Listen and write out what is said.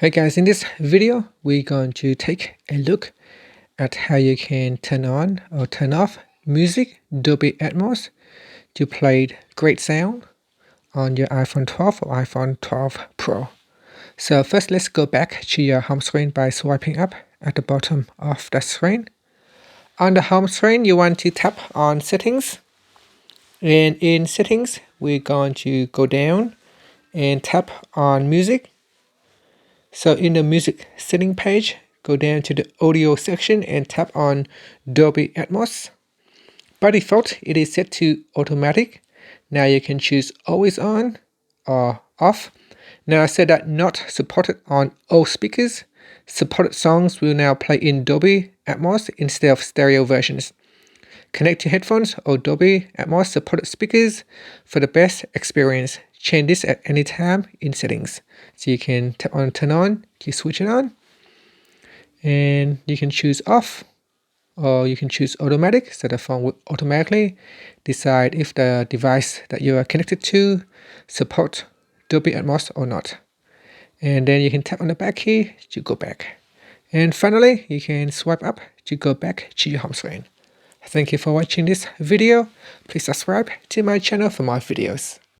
Hey guys, in this video, we're going to take a look at how you can turn on or turn off music Dolby Atmos to play great sound on your iPhone 12 or iPhone 12 Pro. So first, let's go back to your home screen by swiping up at the bottom of the screen. On the home screen, you want to tap on Settings. And in Settings, we're going to go down and tap on Music. So in the music setting page, go down to the audio section and tap on Dolby Atmos. By default, it is set to automatic. Now you can choose always on or off. Now I said that not supported on all speakers. Supported songs will now play in Dolby Atmos instead of stereo versions. Connect your headphones or Dolby Atmos supported speakers for the best experience. Change this at any time in settings. So you can tap on turn on to switch it on. And you can choose off or you can choose automatic. So the phone will automatically decide if the device that you are connected to support Dolby Atmos or not. And then you can tap on the back key to go back. And finally, you can swipe up to go back to your home screen. Thank you for watching this video. Please subscribe to my channel for more videos.